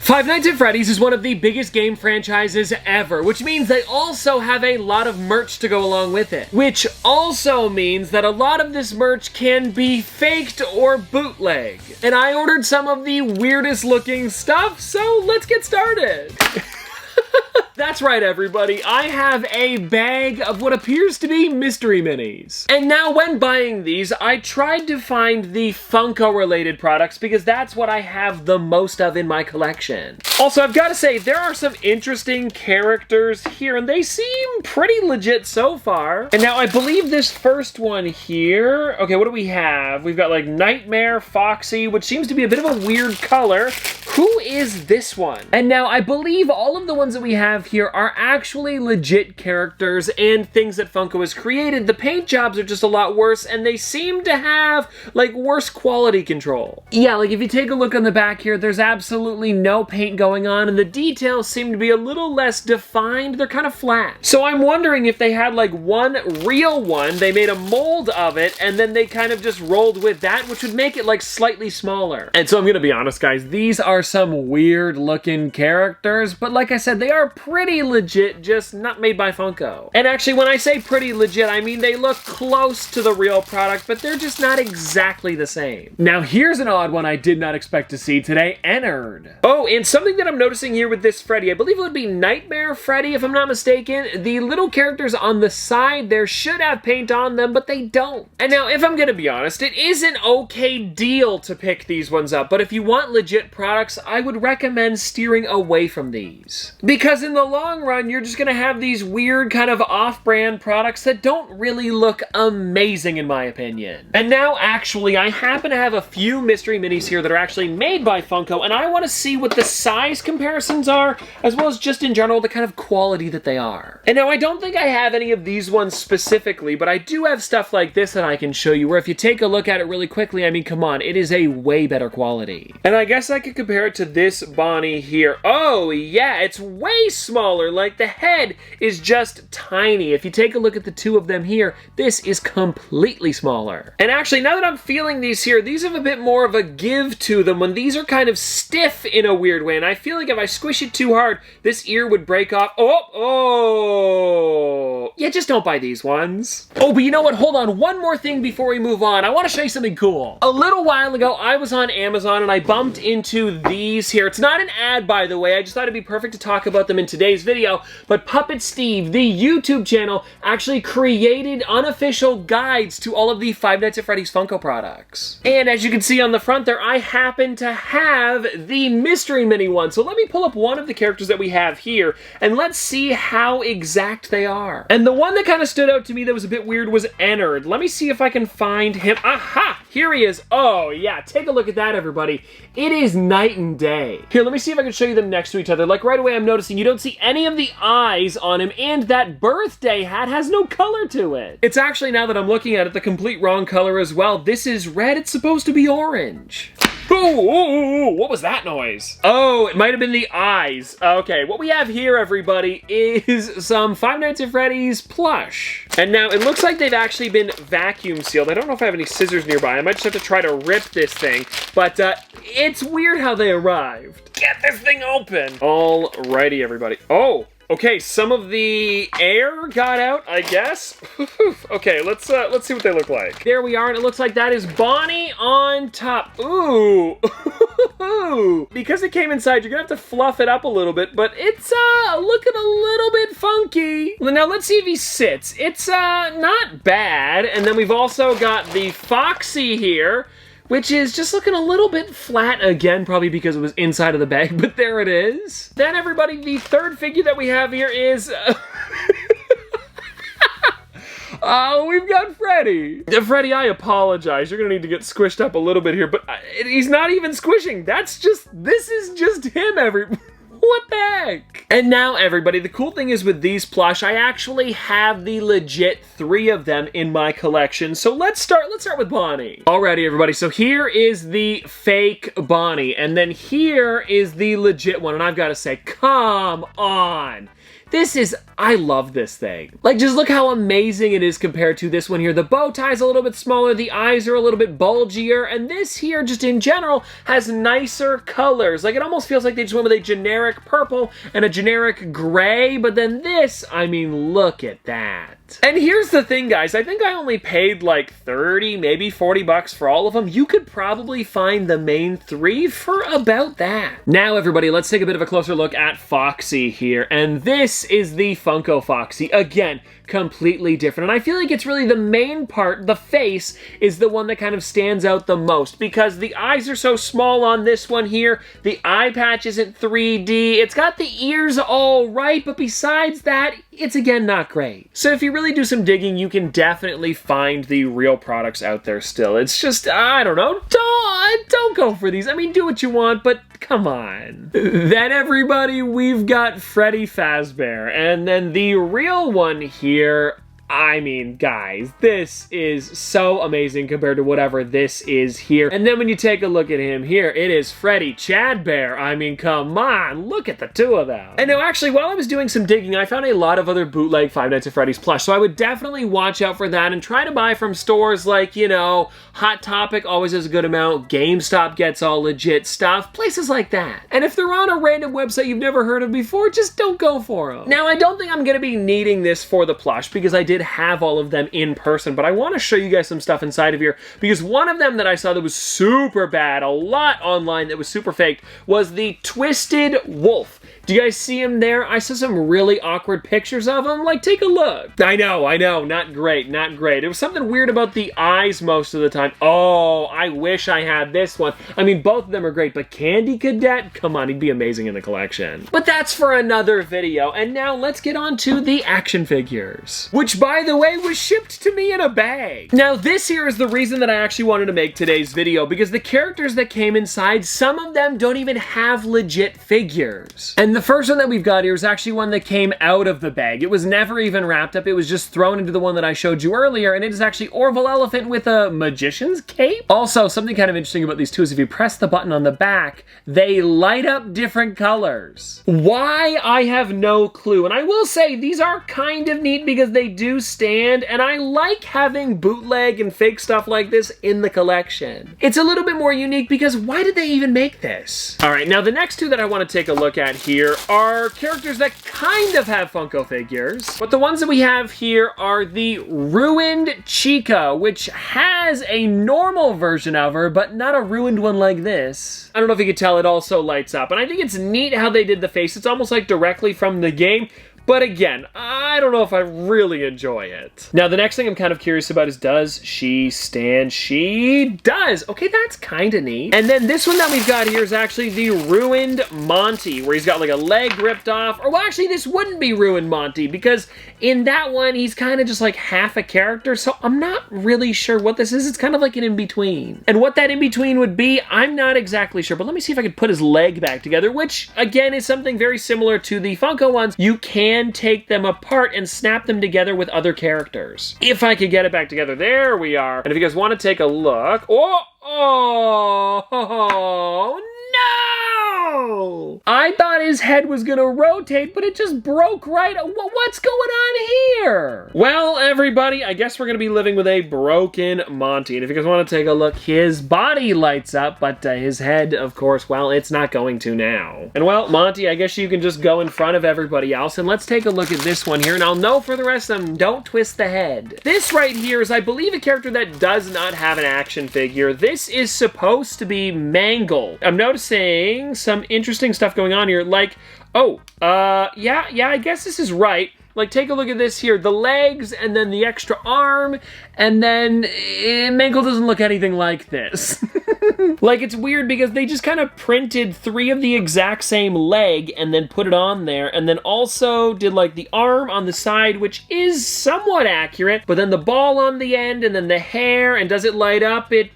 Five Nights at Freddy's is one of the biggest game franchises ever, which means they also have a lot of merch to go along with it. Which also means that a lot of this merch can be faked or bootleg. And I ordered some of the weirdest looking stuff, so let's get started. That's right, everybody. I have a bag of what appears to be mystery minis. And now when buying these, I tried to find the Funko-related products because that's what I have the most of in my collection. Also, I've got to say, there are some interesting characters here, and they seem pretty legit so far. And now I believe this first one here... Okay, what do we have? We've got like Nightmare, Foxy, which seems to be a bit of a weird color. Who is this one? And now I believe all of the ones that we have here are actually legit characters and things that Funko has created. The paint jobs are just a lot worse, and they seem to have like worse quality control. Yeah, like if you take a look on the back here, there's absolutely no paint going on, and the details seem to be a little less defined. They're kind of flat. So I'm wondering if they had like one real one, they made a mold of it, and then they kind of just rolled with that, which would make it like slightly smaller. And so I'm gonna be honest, guys, these are some weird looking characters, but like I said, they are pretty legit, just not made by Funko. And actually, when I say pretty legit, I mean they look close to the real product, but they're just not exactly the same. Now here's an odd one I did not expect to see today, Ennard. Oh, and something that I'm noticing here with this Freddy, I believe it would be Nightmare Freddy if I'm not mistaken. The little characters on the side there should have paint on them, but they don't. And now, if I'm gonna be honest, it is an okay deal to pick these ones up, but if you want legit products, I would recommend steering away from these. Because in the long run, you're just gonna have these weird kind of off-brand products that don't really look amazing in my opinion. And now, actually, I happen to have a few mystery minis here that are actually made by Funko, and I want to see what the size comparisons are, as well as just in general, the kind of quality that they are. And now, I don't think I have any of these ones specifically, but I do have stuff like this that I can show you, where if you take a look at it really quickly, I mean, come on, it is a way better quality. And I guess I could compare it to this Bonnie here. Oh, yeah, it's way smaller. Like, the head is just tiny. If you take a look at the two of them here, this is completely smaller. And actually, now that I'm feeling these here, these have a bit more of a give to them when these are kind of stiff in a weird way. And I feel like if I squish it too hard, this ear would break off. Oh. Yeah, just don't buy these ones. Oh, but you know what? Hold on. One more thing before we move on. I want to show you something cool. A little while ago, I was on Amazon and I bumped into these here. It's not an ad, by the way. I just thought it'd be perfect to talk about them in today's video. But Puppet Steve, the YouTube channel, actually created unofficial guides to all of the Five Nights at Freddy's Funko products. And as you can see on the front there, I happen to have the mystery mini one. So let me pull up one of the characters that we have here, and let's see how exact they are. And the one that kind of stood out to me that was a bit weird was Ennard. Let me see if I can find him. Aha! Here he is. Oh, yeah. Take a look at that, everybody. It is night and day. Here, let me see if I can show you them next to each other. Like, right away, I'm noticing you don't see any of the eyes on him, and that birthday hat has no color to it. It's actually, now that I'm looking at it, the complete wrong color as well. This is red. It's supposed to be orange. Ooh, what was that noise? Oh, it might have been the eyes. Okay, what we have here, everybody, is some Five Nights at Freddy's plush. And now, it looks like they've actually been vacuum sealed. I don't know if I have any scissors nearby. I might just have to try to rip this thing. But it's weird how they arrived. Get this thing open. Alrighty, everybody. Oh. Okay, some of the air got out, I guess. Okay, let's see what they look like. There we are, and it looks like that is Bonnie on top. Ooh. Because it came inside, you're gonna have to fluff it up a little bit, but it's looking a little bit funky. Now let's see if he sits. It's not bad. And then we've also got the Foxy here, which is just looking a little bit flat again, probably because it was inside of the bag, but there it is. Then, everybody, the third figure that we have here is... we've got Freddy. Freddy, I apologize. You're gonna need to get squished up a little bit here, but he's not even squishing. This is just him, What the heck? And now, everybody, the cool thing is with these plush, I actually have the legit 3 of them in my collection. So let's start with Bonnie. Alrighty, everybody, so here is the fake Bonnie, and then here is the legit one, and I've got to say, come on. I love this thing. Like, just look how amazing it is compared to this one here. The bow tie's a little bit smaller, the eyes are a little bit bulgier, and this here, just in general, has nicer colors. Like, it almost feels like they just went with a generic purple and a generic gray, but then this, I mean, look at that. And here's the thing, guys. I think I only paid like 30, maybe 40 bucks for all of them. You could probably find the main 3 for about that. Now, everybody, let's take a bit of a closer look at Foxy here. And this is the Funko Foxy. Again, completely different. And I feel like it's really the main part, the face, is the one that kind of stands out the most because the eyes are so small on this one here. The eye patch isn't 3D. It's got the ears all right, but besides that, it's again not great. So if you really do some digging, you can definitely find the real products out there still. It's just, I don't know, don't go for these. I mean, do what you want, but come on. Then everybody, we've got Freddy Fazbear, and then the real one here, I mean, guys, this is so amazing compared to whatever this is here. And then when you take a look at him here, it is Freddy Chadbear. I mean, come on, look at the two of them. And now, actually, while I was doing some digging, I found a lot of other bootleg Five Nights at Freddy's plush, so I would definitely watch out for that and try to buy from stores like, you know, Hot Topic always has a good amount, GameStop gets all legit stuff, places like that. And if they're on a random website you've never heard of before, just don't go for them. Now, I don't think I'm going to be needing this for the plush because I did have all of them in person, but I want to show you guys some stuff inside of here because one of them that I saw that was super bad, a lot online that was super faked, was the Twisted Wolf. Do you guys see him there? I saw some really awkward pictures of him. Like, take a look. I know, not great, not great. It was something weird about the eyes most of the time. Oh, I wish I had this one. I mean, both of them are great, but Candy Cadet, come on, he'd be amazing in the collection. But that's for another video, and now let's get on to the action figures, which, by the way, was shipped to me in a bag. Now, this here is the reason that I actually wanted to make today's video, because the characters that came inside, some of them don't even have legit figures. And the first one that we've got here is actually one that came out of the bag. It was never even wrapped up. It was just thrown into the one that I showed you earlier, and it is actually Orville Elephant with a magician's cape. Also, something kind of interesting about these two is if you press the button on the back, they light up different colors. Why? I have no clue. And I will say, these are kind of neat because they do stand, and I like having bootleg and fake stuff like this in the collection. It's a little bit more unique because why did they even make this? All right, now the next two that I want to take a look at here are characters that kind of have Funko figures, but the ones that we have here are the Ruined Chica, which has a normal version of her, but not a ruined one like this. I don't know if you could tell, it also lights up, and I think it's neat how they did the face. It's almost like directly from the game. But again, I don't know if I really enjoy it. Now, the next thing I'm kind of curious about is, does she stand? She does. Okay, that's kind of neat. And then this one that we've got here is actually the Ruined Monty, where he's got like a leg ripped off. Or, well, actually, this wouldn't be Ruined Monty, because in that one, he's kind of just like half a character. So I'm not really sure what this is. It's kind of like an in-between. And what that in-between would be, I'm not exactly sure. But let me see if I could put his leg back together, which, again, is something very similar to the Funko ones. You can take them apart and snap them together with other characters. If I could get it back together, there we are. And if you guys want to take a look, oh no! I thought his head was gonna rotate, but it just broke right. What's going on here? Well, everybody, I guess we're gonna be living with a broken Monty. And if you guys want to take a look, his body lights up, but his head, of course, well, it's not going to now. And well, Monty, I guess you can just go in front of everybody else. And let's take a look at this one here. And I'll know for the rest of them, don't twist the head. This right here is, I believe, a character that does not have an action figure. This is supposed to be Mangle. I'm noticing some interesting stuff going on here, like, yeah, I guess this is right. Like, take a look at this here. The legs, and then the extra arm, and then Mangle doesn't look anything like this. Like, it's weird because they just kind of printed 3 of the exact same leg and then put it on there, and then also did, like, the arm on the side, which is somewhat accurate, but then the ball on the end, and then the hair, and does it light up? Yeah,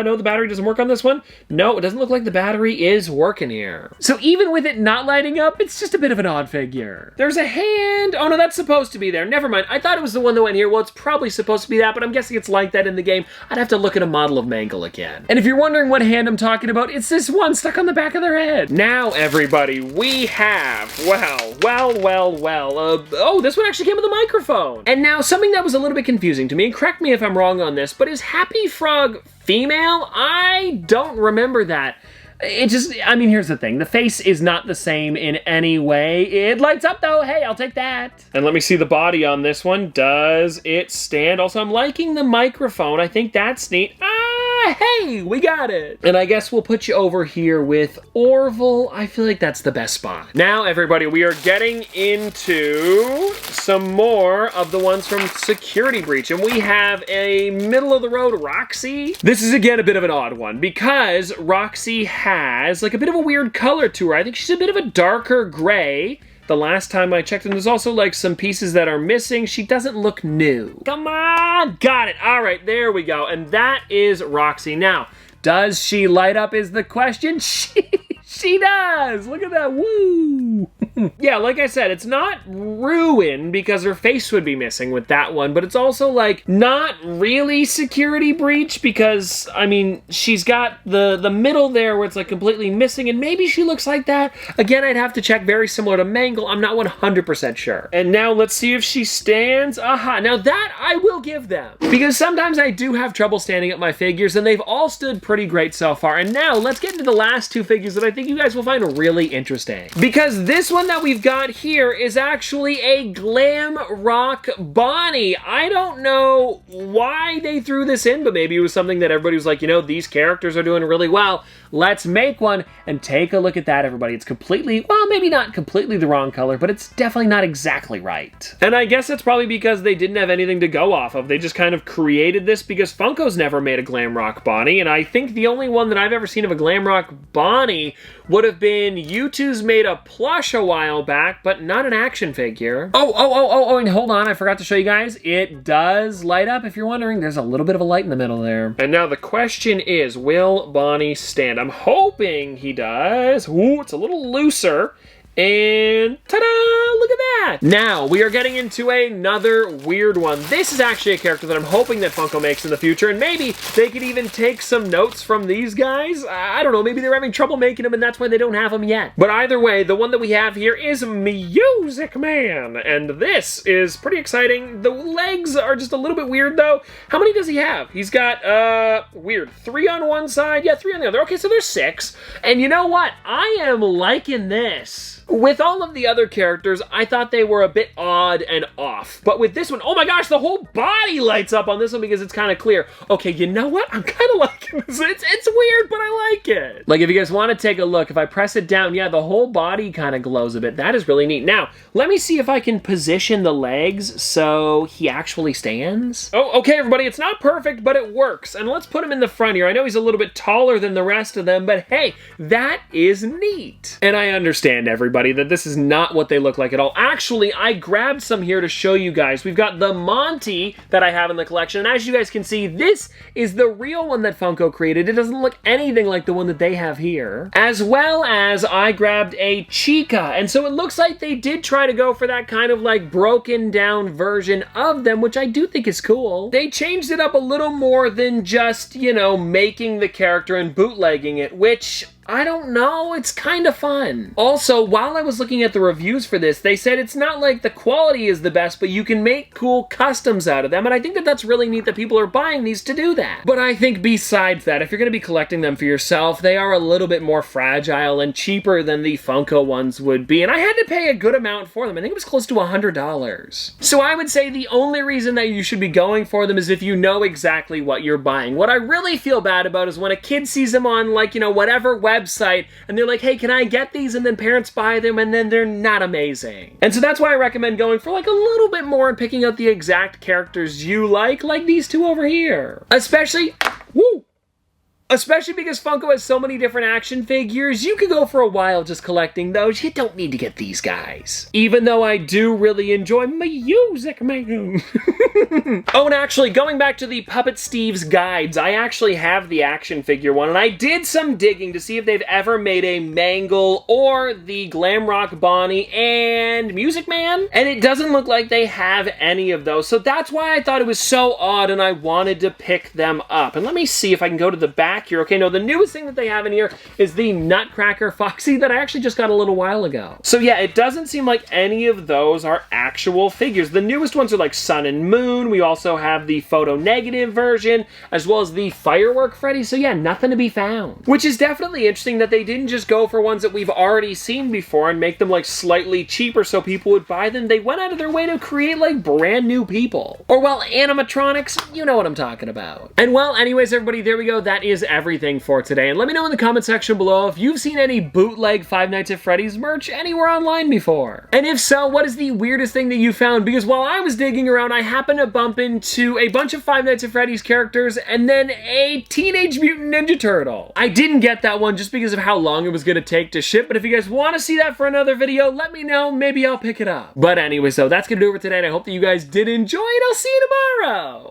no, the battery doesn't work on this one. No, it doesn't look like the battery is working here. So even with it not lighting up, it's just a bit of an odd figure. There's a hand. Oh, no, that's supposed to be there. Never mind. I thought it was the one that went here. Well, it's probably supposed to be that, but I'm guessing it's like that in the game. I'd have to look at a model of mangle again. And if you're wondering what hand I'm talking about, it's this one stuck on the back of their head. Now, everybody, we have, oh, this one actually came with a microphone. And now, something that was a little bit confusing to me, and correct me if I'm wrong on this, but is Happy Frog female? I don't remember that. It just, I mean, here's the thing. The face is not the same in any way. It lights up, though. Hey, I'll take that. And let me see the body on this one. Does it stand? Also, I'm liking the microphone. I think that's neat. Hey, we got it. And I guess we'll put you over here with Orville. I feel like that's the best spot. Now, everybody, we are getting into some more of the ones from Security Breach. And we have a middle-of-the-road Roxy. This is, again, a bit of an odd one because Roxy has, like, a bit of a weird color to her. I think she's a bit of a darker gray. The last time I checked, and there's also like some pieces that are missing. She doesn't look new. Come on, got it. All right, there we go. And that is Roxy. Now, does she light up is the question. She does. Look at that. Woo. Yeah, like I said, it's not ruined because her face would be missing with that one, but it's also like not really Security Breach because, I mean, she's got the middle there where it's like completely missing, and maybe she looks like that. Again, I'd have to check, very similar to Mangle. I'm not 100% sure. And now let's see if she stands. Aha, now that I will give them because sometimes I do have trouble standing up my figures, and they've all stood pretty great so far. And now let's get into the last two figures that I think you guys will find really interesting because this one that we've got here is actually a Glam Rock Bonnie. I don't know why they threw this in, but maybe it was something that everybody was like, you know, these characters are doing really well. Let's make one and take a look at that, everybody. It's completely, well, maybe not completely the wrong color, but it's definitely not exactly right. And I guess it's probably because they didn't have anything to go off of. They just kind of created this because Funko's never made a Glam Rock Bonnie, and I think the only one that I've ever seen of a Glam Rock Bonnie would have been U2's made a plush a while back, but not an action figure. Oh, and hold on, I forgot to show you guys. It does light up, if you're wondering. There's a little bit of a light in the middle there. And now the question is, will Bonnie stand? I'm hoping he does. Ooh, it's a little looser. And ta-da! Look at that! Now, we are getting into another weird one. This is actually a character that I'm hoping that Funko makes in the future, and maybe they could even take some notes from these guys. I don't know, maybe they're having trouble making them, and that's why they don't have them yet. But either way, the one that we have here is Music Man, and this is pretty exciting. The legs are just a little bit weird, though. How many does he have? He's got, weird, 3 on one side, yeah, 3 on the other. Okay, so there's 6. And you know what? I am liking this. With all of the other characters, I thought they were a bit odd and off. But with this one, oh my gosh, the whole body lights up on this one because it's kind of clear. Okay, you know what? I'm kind of liking this. It's weird, but I like it. Like, if you guys want to take a look, if I press it down, yeah, the whole body kind of glows a bit. That is really neat. Now, let me see if I can position the legs so he actually stands. Oh, okay, everybody, it's not perfect, but it works. And let's put him in the front here. I know he's a little bit taller than the rest of them, but hey, that is neat. And I understand, everybody, that this is not what they look like at all. Actually, I grabbed some here to show you guys. We've got the Monty that I have in the collection, and as you guys can see, this is the real one that Funko created. It doesn't look anything like the one that they have here. As well as I grabbed a Chica, and so it looks like they did try to go for that kind of like broken down version of them, which I do think is cool. They changed it up a little more than just, you know, making the character and bootlegging it, which I don't know, it's kind of fun. Also, while I was looking at the reviews for this, they said it's not like the quality is the best, but you can make cool customs out of them, and I think that that's really neat that people are buying these to do that. But I think besides that, if you're going to be collecting them for yourself, they are a little bit more fragile and cheaper than the Funko ones would be, and I had to pay a good amount for them. I think it was close to $100. So I would say the only reason that you should be going for them is if you know exactly what you're buying. What I really feel bad about is when a kid sees them on, like, you know, whatever website, and they're like, hey, can I get these? And then parents buy them, and then they're not amazing. And so that's why I recommend going for like a little bit more and picking out the exact characters you like these two over here. Especially, woo! Especially because Funko has so many different action figures, you could go for a while just collecting those. You don't need to get these guys. Even though I do really enjoy music, man. Oh, and actually, going back to the Puppet Steve's guides, I actually have the action figure one, and I did some digging to see if they've ever made a Mangle or the Glamrock Bonnie and Music Man, and it doesn't look like they have any of those, so that's why I thought it was so odd and I wanted to pick them up. And let me see if I can go to the back here. Okay, no, the newest thing that they have in here is the Nutcracker Foxy that I actually just got a little while ago. So yeah, it doesn't seem like any of those are actual figures. The newest ones are like Sun and Moon. We also have the photo negative version, as well as the Firework Freddy. So yeah, nothing to be found. Which is definitely interesting that they didn't just go for ones that we've already seen before and make them like slightly cheaper so people would buy them. They went out of their way to create like brand new people. Or well, animatronics, you know what I'm talking about. And well, anyways, everybody, there we go. That is everything for today. And let me know in the comment section below if you've seen any bootleg Five Nights at Freddy's merch anywhere online before. And if so, what is the weirdest thing that you found? Because while I was digging around, I happened to bump into a bunch of Five Nights at Freddy's characters and then a Teenage Mutant Ninja Turtle. I didn't get that one just because of how long it was going to take to ship, but if you guys want to see that for another video, let me know. Maybe I'll pick it up. But anyway, so that's going to do it for today, and I hope that you guys did enjoy it. I'll see you tomorrow.